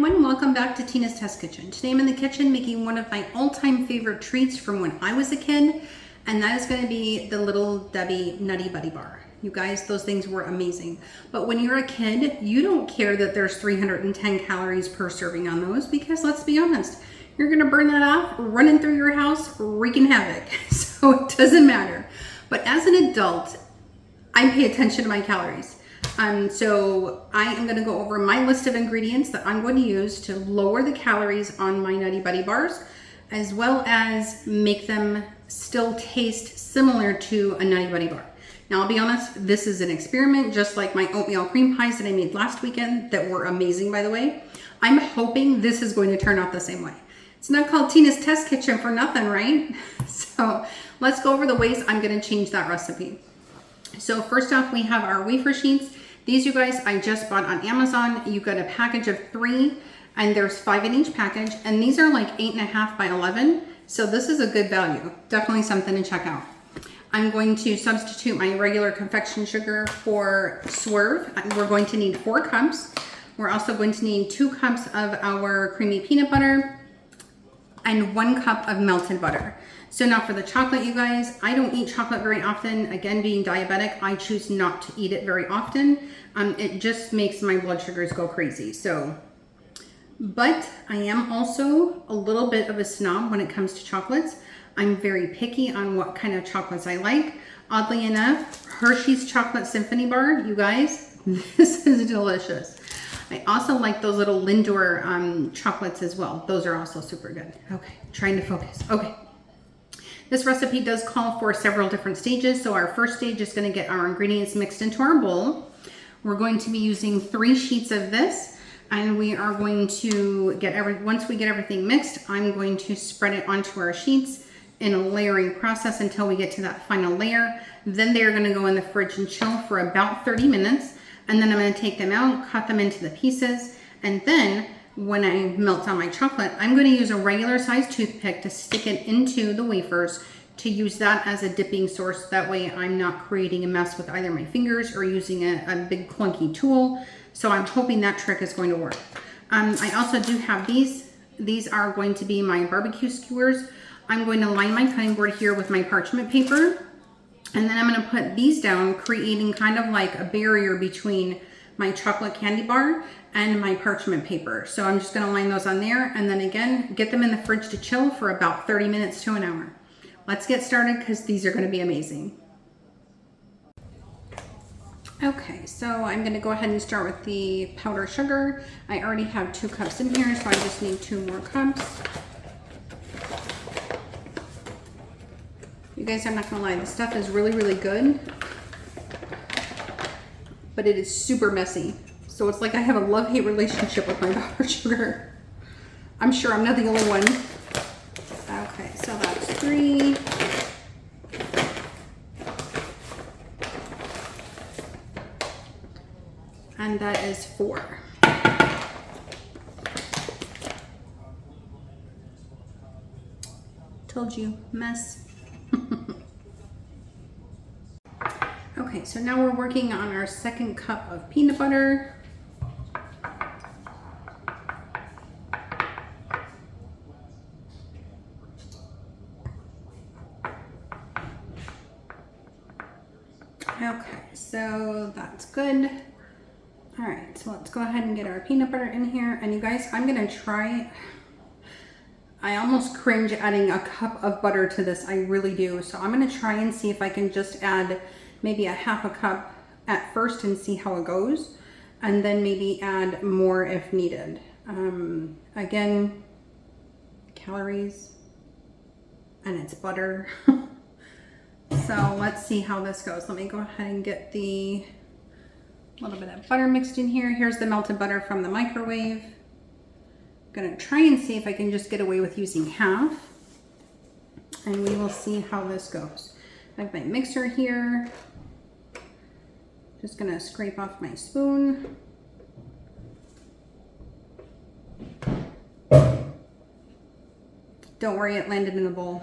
everyone, welcome back to Tina's Test Kitchen. Today I'm in the kitchen making one of my all-time favorite treats from when I was a kid, and that is going to be the Little Debbie Nutty Bar. You guys, those things were amazing. But when you're a kid, you don't care that there's 310 calories per serving on those, because let's be honest, you're going to burn that off running through your house, wreaking havoc. So it doesn't matter. But as an adult, I pay attention to my calories. So I am going to go over my list of ingredients that I'm going to use to lower the calories on my Nutty Bars, as well as make them still taste similar to a Nutty Bar. Now, I'll be honest, this is an experiment, just like my oatmeal cream pies that I made last weekend that were amazing, by the way. I'm hoping this is going to turn out the same way. It's not called Tina's Test Kitchen for nothing, right? So let's go over the ways I'm going to change that recipe. So first off, we have our wafer sheets. These, you guys, I just bought on Amazon. You got a package of 3, and there's 5 in each package, and these are like 8.5 by 11. So this is a good value. Definitely something to check out. I'm going to substitute my regular confection sugar for Swerve. We're going to need 4 cups. We're also going to need 2 cups of our creamy peanut butter and 1 cup of melted butter. So now for the chocolate, you guys, I don't eat chocolate very often. Again, being diabetic, I choose not to eat it very often. It just makes my blood sugars go crazy. But I am also a little bit of a snob when it comes to chocolates. I'm very picky on what kind of chocolates I like. Oddly enough, Hershey's Chocolate Symphony Bar, you guys, this is delicious. I also like those little Lindor chocolates as well. Those are also super good. Okay, trying to focus. Okay. This recipe does call for several different stages. So our first stage is going to get our ingredients mixed into our bowl. We're going to be using 3 sheets of this, and we are going to once we get everything mixed, I'm going to spread it onto our sheets in a layering process until we get to that final layer. Then they're going to go in the fridge and chill for about 30 minutes. And then I'm going to take them out, cut them into the pieces, and then when I melt down my chocolate, I'm going to use a regular sized toothpick to stick it into the wafers to use that as a dipping source. That way I'm not creating a mess with either my fingers or using a big clunky tool. So I'm hoping that trick is going to work. I also do have these. These are going to be my barbecue skewers. I'm going to line my cutting board here with my parchment paper. And then I'm going to put these down, creating kind of like a barrier between my chocolate candy bar and my parchment paper. So I'm just going to line those on there, and then again, get them in the fridge to chill for about 30 minutes to an hour. Let's get started because these are going to be amazing. Okay, so I'm going to go ahead and start with the powdered sugar. I already have 2 cups in here, so I just need 2 more cups. You guys, I'm not going to lie, this stuff is really, really good, but it is super messy. So it's like I have a love-hate relationship with my powdered sugar. I'm sure I'm not the only one. Okay, so that's 3. And that is 4. Told you, mess. Okay, so now we're working on our 2nd cup of peanut butter. Okay, so that's good. All right, so let's go ahead and get our peanut butter in here. And you guys, I'm gonna try, I almost cringe adding a cup of butter to this, I really do. So I'm gonna try and see if I can just add maybe a half a cup at first and see how it goes. And then maybe add more if needed. Again, calories, and it's butter. So let's see how this goes. Let me go ahead and get the little bit of butter mixed in here. Here's the melted butter from the microwave. I'm gonna try and see if I can just get away with using half, and we will see how this goes. I have my mixer here. Just gonna scrape off my spoon. Don't worry, it landed in the bowl.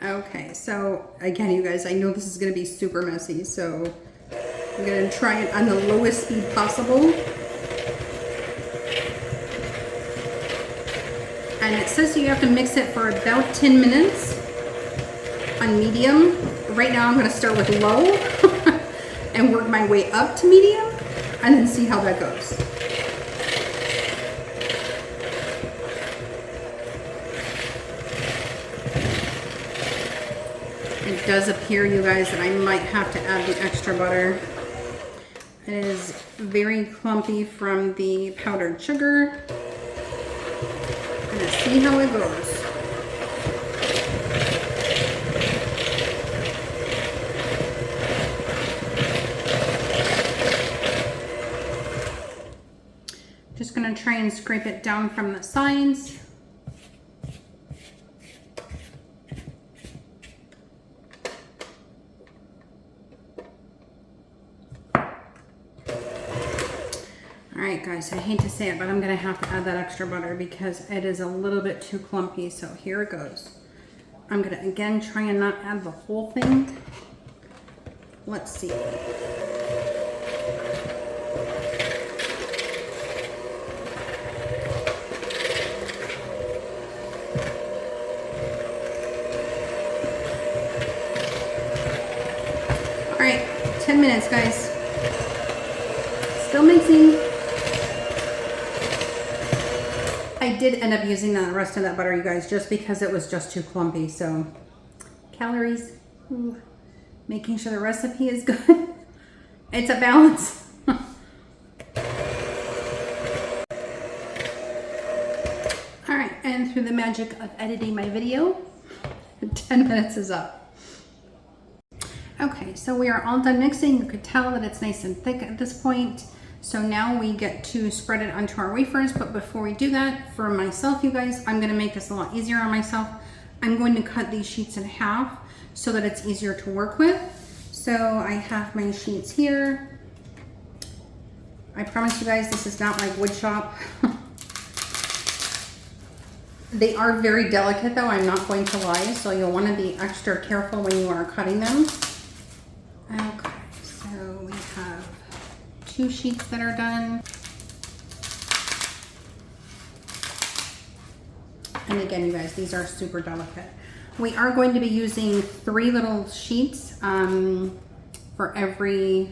Okay, so again, you guys, I know this is gonna be super messy, so I'm gonna try it on the lowest speed possible. And it says you have to mix it for about 10 minutes on medium. Right now I'm gonna start with low and work my way up to medium and then see how that goes. It does appear, you guys, that I might have to add the extra butter. It is very clumpy from the powdered sugar. I'm gonna see how it goes. Just gonna try and scrape it down from the sides. Alright guys, I hate to say it, but I'm gonna have to add that extra butter because it is a little bit too clumpy, so here it goes. I'm gonna again try and not add the whole thing. Let's see. Alright, 10 minutes guys. Still mixing. I did end up using the rest of that butter, you guys, just because it was just too clumpy. So calories, ooh, making sure the recipe is good. It's a balance. All right, and through the magic of editing my video, 10 minutes is up. Okay, so we are all done mixing. You could tell that it's nice and thick at this point. So now we get to spread it onto our wafers, but before we do that, for myself, you guys, I'm gonna make this a lot easier on myself. I'm going to cut these sheets in half so that it's easier to work with. So I have my sheets here. I promise you guys, this is not like wood shop. They are very delicate though, I'm not going to lie, so you'll wanna be extra careful when you are cutting them. Okay, so we have 2 sheets that are done. And again, you guys, these are super delicate. We are going to be using 3 little sheets for every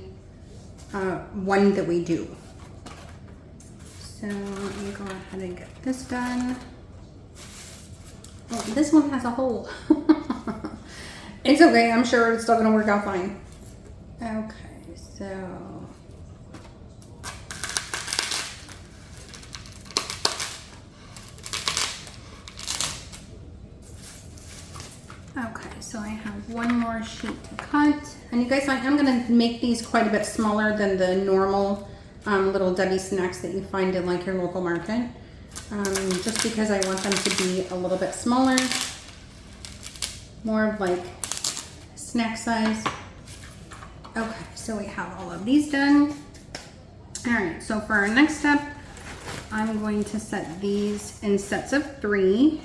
one that we do. So let me go ahead and get this done. Oh, this one has a hole. It's okay, I'm sure it's still gonna work out fine. Okay, so so I have one more sheet to cut. And you guys, I am gonna make these quite a bit smaller than the normal little Debbie snacks that you find in like your local market. Just because I want them to be a little bit smaller, more of like snack size. Okay, so we have all of these done. All right, so for our next step, I'm going to set these in sets of 3.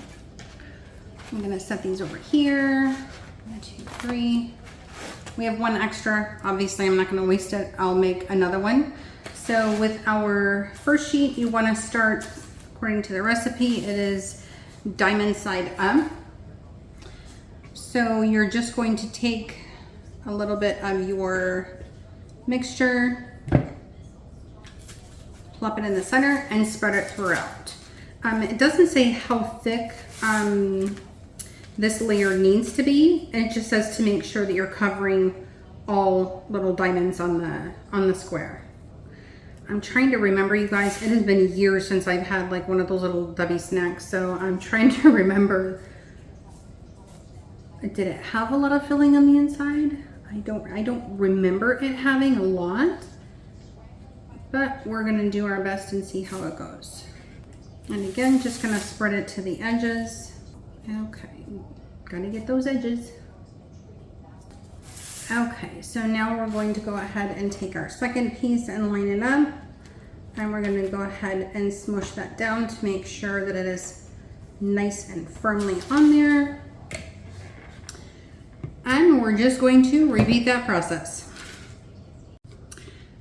I'm gonna set these over here. 1, 2, 3. We have 1 extra. Obviously, I'm not gonna waste it. I'll make another one. So with our first sheet, you wanna start, according to the recipe, it is diamond side up. So you're just going to take a little bit of your mixture, plop it in the center, and spread it throughout. It doesn't say how thick this layer needs to be. It just says to make sure that you're covering all little diamonds on the square. I'm trying to remember, you guys, it has been years since I've had like one of those little Debbie snacks, so I'm trying to remember. Did it have a lot of filling on the inside? I don't remember it having a lot, but we're gonna do our best and see how it goes. And again, just gonna spread it to the edges. Okay, gotta get those edges. Okay, so now we're going to go ahead and take our second piece and line it up. And we're gonna go ahead and smush that down to make sure that it is nice and firmly on there. And we're just going to repeat that process.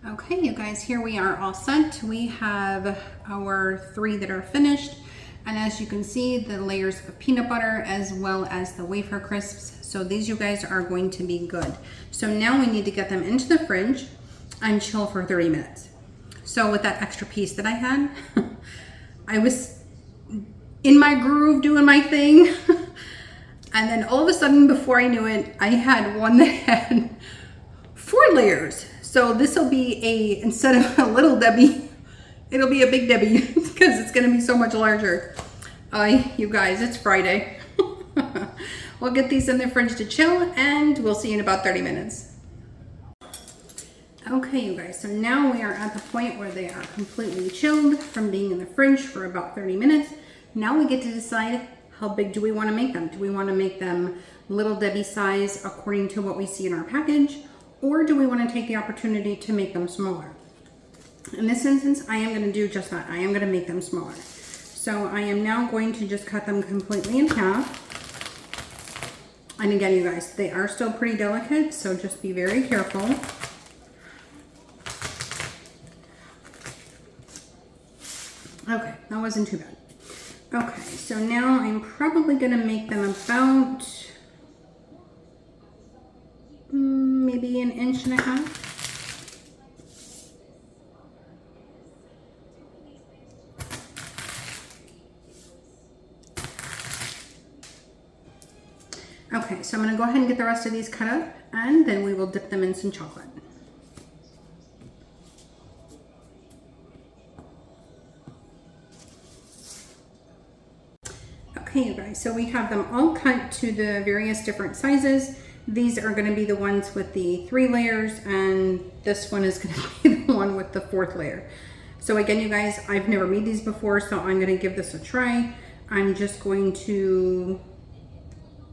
Okay, you guys, here we are all set. We have our 3 that are finished. And as you can see, the layers of peanut butter as well as the wafer crisps. So these, you guys, are going to be good. So now we need to get them into the fridge and chill for 30 minutes. So with that extra piece that I had, I was in my groove doing my thing. And then all of a sudden, before I knew it, I had one that had 4 layers. So this will be instead of a little Debbie, it'll be a big Debbie because it's gonna be so much larger. You guys, it's Friday. We'll get these in the fridge to chill and we'll see you in about 30 minutes. Okay, you guys, so now we are at the point where they are completely chilled from being in the fridge for about 30 minutes. Now we get to decide, how big do we want to make them? Do we want to make them little Debbie size according to what we see in our package? Or do we want to take the opportunity to make them smaller? In this instance, I am going to do just that. I am going to make them smaller. So I am now going to just cut them completely in half. And again, you guys, they are still pretty delicate, so just be very careful. Okay, that wasn't too bad. Okay, so now I'm probably gonna make them about maybe 1.5 inches. Okay, so I'm gonna go ahead and get the rest of these cut up and then we will dip them in some chocolate. Okay, you guys, so we have them all cut to the various different sizes. These are going to be the ones with the 3 layers, and this one is going to be the one with the 4th layer. So again, you guys, I've never made these before, so I'm going to give this a try. I'm just going to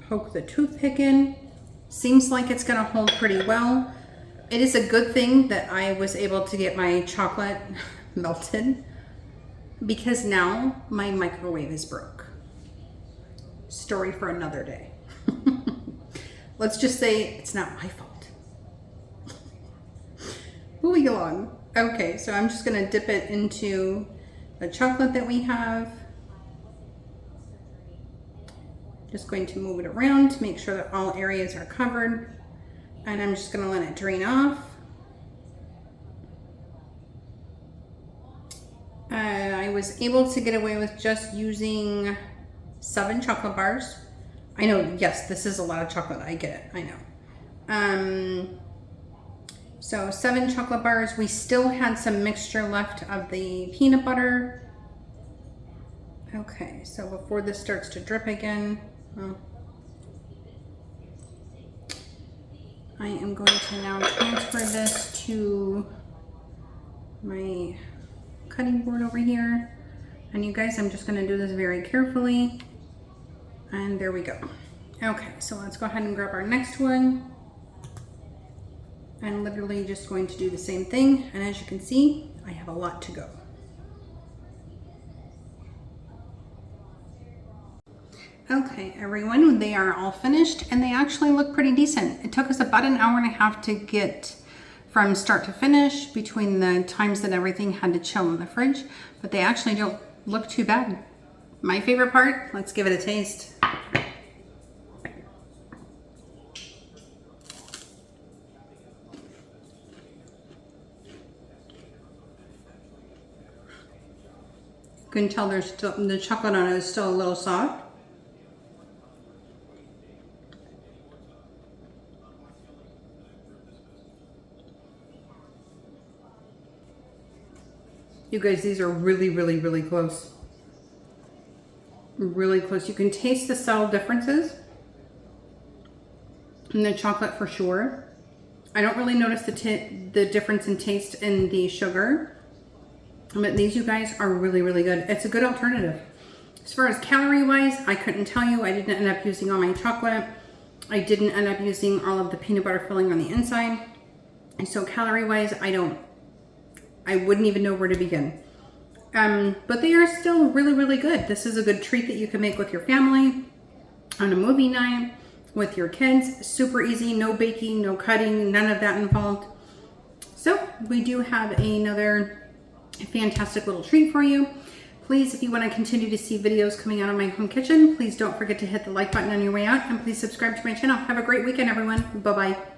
poke the toothpick in. Seems like it's going to hold pretty well. It is a good thing that I was able to get my chocolate melted, because now my microwave is broke. Story for another day. Let's just say it's not my fault. Moving along. Okay, so I'm just gonna dip it into the chocolate that we have. Just going to move it around to make sure that all areas are covered. And I'm just gonna let it drain off. I was able to get away with just using 7 chocolate bars. I know, yes, this is a lot of chocolate. I get it, I know. So 7 chocolate bars. We still had some mixture left of the peanut butter. Okay, so before this starts to drip again, I am going to now transfer this to my cutting board over here. And you guys, I'm just gonna do this very carefully. And there we go. Okay, so let's go ahead and grab our next one. And literally just going to do the same thing. And as you can see, I have a lot to go. Okay, everyone, they are all finished and they actually look pretty decent. It took us about 1.5 hours to get from start to finish between the times that everything had to chill in the fridge, but they actually don't look too bad. My favorite part, let's give it a taste. You can tell there's still, the chocolate on it is still a little soft. You guys, these are really, really, really close. Really close. You can taste the subtle differences in the chocolate for sure. I don't really notice the difference in taste in the sugar. But these, you guys, are really, really good. It's a good alternative. As far as calorie-wise, I couldn't tell you. I didn't end up using all my chocolate. I didn't end up using all of the peanut butter filling on the inside. And so calorie-wise, I wouldn't even know where to begin. But they are still really, really good. This is a good treat that you can make with your family on a movie night, with your kids. Super easy, no baking, no cutting, none of that involved. So we do have another fantastic little treat for you. please, if you want to continue to see videos coming out of my home kitchen, please don't forget to hit the like button on your way out, and please subscribe to my channel. Have a great weekend, everyone. Bye-bye.